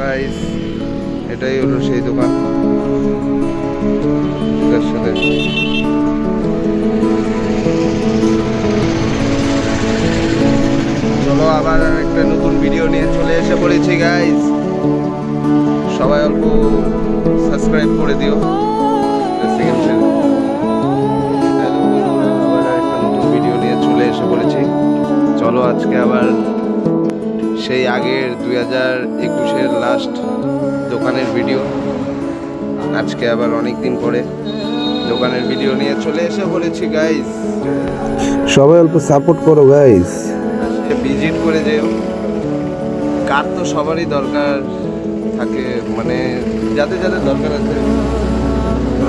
Guys, এটাই হলো সেই দোকান। এটার সাথে চলো আবার একটা নতুন ভিডিও নিয়ে চলে এসে পড়েছি গাইস। সবাই অল্প সাবস্ক্রাইব করে দিও। আবার একটা নতুন ভিডিও নিয়ে চলে এসে পড়েছি। চলো আজকে আবার সেই আগের 2021-এর লাস্ট দোকানের ভিডিও। আজকে আবার অনেক দিন পরে দোকানের ভিডিও নিয়ে চলে এসে পড়েছি গাইস। সবাই অল্প সাপোর্ট করো গাইস। ভিজিট করে যেও। কার তো সবারই দরকার থাকে, মানে যাদের যাদের দরকার আছে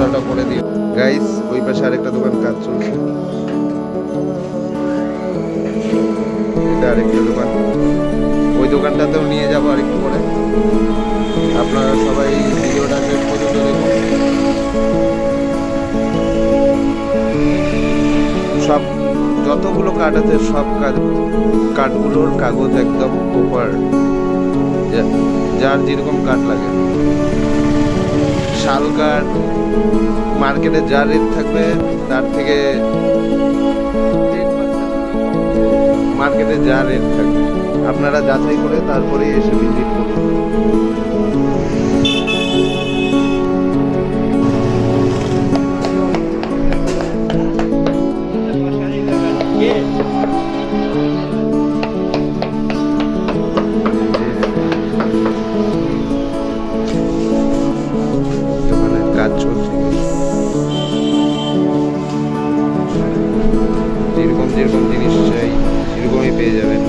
ওটা করে দিও গাইস। ওই পাশে আরেকটা দোকান কাজ চলছে, এটা আরেকটা দোকান। ওই দোকানটাতেও নিয়ে যাবো আরেকটু করে। আপনারা সবাই ভিডিওটা শেষ পর্যন্ত দেখুন। সব যতগুলো কাঠ আছে সব কাঠগুলোর কাগজ একদম প্রপার, যার যেরকম কাঠ লাগে। শাল কাঠ মার্কেটে যা রেট থাকবে তার থেকে মার্কেটে যা রেট থাকবে আপনারা যাচাই করে তারপরে এসে ভিজিট করুন। দোকানের কাজ চলছে, যেরকম যেরকম জিনিস চাই সেরকমই পেয়ে যাবেন।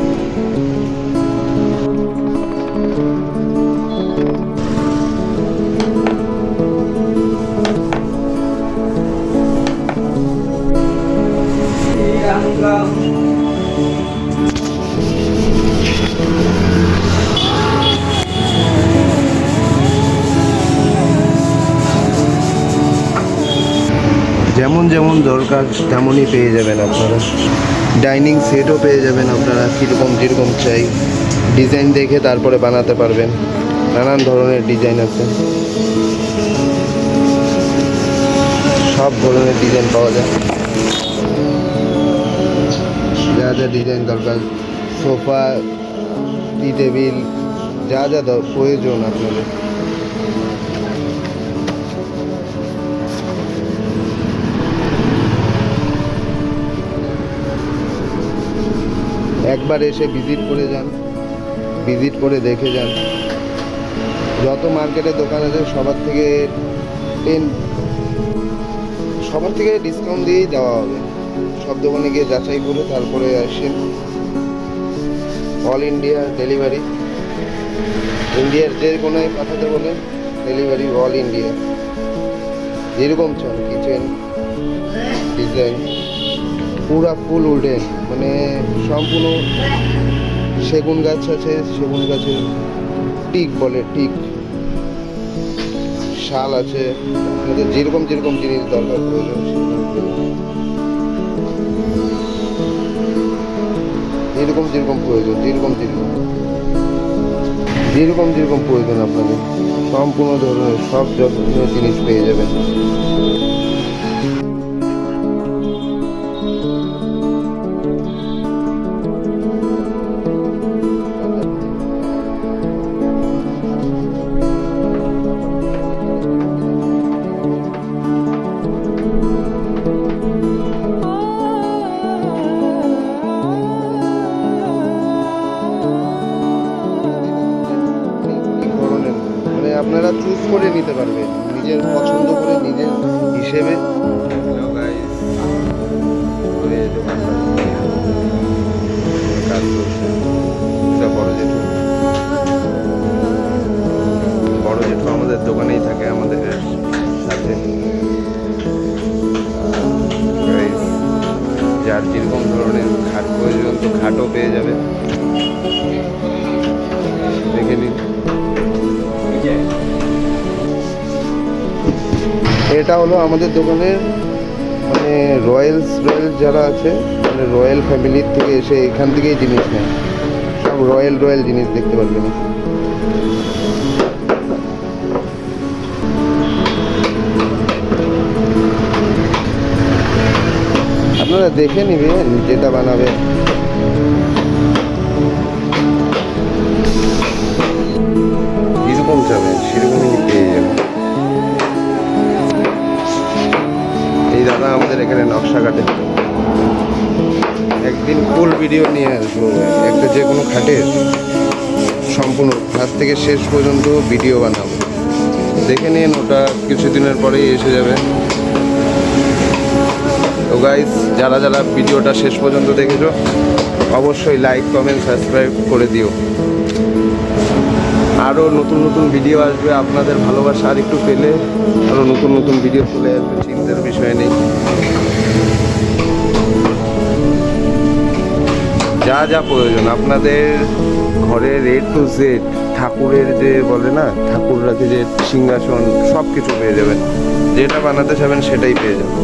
যেমন যেমন দরকার তেমনই পেয়ে যাবেন আপনারা। ডাইনিং সেটও পেয়ে যাবেন আপনারা, কীরকম যেরকম চাই ডিজাইন দেখে তারপরে বানাতে পারবেন। নানান ধরনের ডিজাইন আছে, সব ধরনের ডিজাইন পাওয়া যায়। যা যা ডিজাইন দরকার, সোফা, টি টেবিল, যা যা প্রয়োজন আপনাদের। একবার এসে ভিজিট করে যান, ভিজিট করে দেখে যান। যত মার্কেটে দোকান আছে সবার থেকে ডিসকাউন্ট দিয়েই দেওয়া হবে। সব দোকানে গিয়ে যাচাই করে তারপরে আসেন। অল ইন্ডিয়া ডেলিভারি, ইন্ডিয়ার যে কোনায় পাঠাতে বলেন ডেলিভারি অল ইন্ডিয়া। যেরকম চান কিচেন ডিজাইন পুরা ফুল উডেন, মানে সম্পূর্ণ সেগুন গাছ আছে, সেগুন গাছের টিক বলে, টিক শাল আছে। আপনাদের যেরকম যেরকম জিনিস দরকার প্রয়োজন যেরকম যেরকম প্রয়োজন, যেরকম যেরকম প্রয়োজন আপনাদের সম্পূর্ণ ধরনের সব ধরনের জিনিস পেয়ে যাবেন। আপনারা চুজ করে নিতে পারবেন নিজের পছন্দ করে, নিজের হিসেবে। বড় জেঠু আমাদের দোকানেই থাকে, আমাদের সাথে। যার যেরকম ধরনের খাট প্রয়োজন তো খাটও পেয়ে যাবে, দেখে নিন। এটা হলো আমাদের দোকানের মানে রয়্যালস যারা আছে, মানে রয়্যাল ফ্যামিলির থেকে এসে এখান থেকেই জিনিস নেয়। সব রয়্যাল জিনিস দেখতে পারবেন। দেখে নিবে যেটা বানাবে। যেরকম চাবে সেরকমই পেয়ে যাবে। এই দাদা আমাদের এখানে নকশা কাটে। একদিন ফুল ভিডিও নিয়ে আসবো, একটা যে কোনো খাটের সম্পূর্ণ ফার্স্ট থেকে শেষ পর্যন্ত ভিডিও বানাবো, দেখে নিন। ওটা কিছুদিনের পরেই এসে যাবে। তো গাইস, যারা যারা ভিডিওটা শেষ পর্যন্ত দেখেছো অবশ্যই লাইক কমেন্ট সাবস্ক্রাইব করে দিও। আরও নতুন নতুন ভিডিও আসবে, আপনাদের ভালোবাসা আর একটু পেলে আরও নতুন নতুন ভিডিও চলে আসবে, চিন্তার বিষয় নেই। যা যা প্রয়োজন আপনাদের ঘরের A to Z, ঠাকুরের যে বলে না, ঠাকুর রাখে যে সিংহাসন, সব কিছু পেয়ে যাবেন। যেটা বানাতে চাবেন সেটাই পেয়ে যাবেন।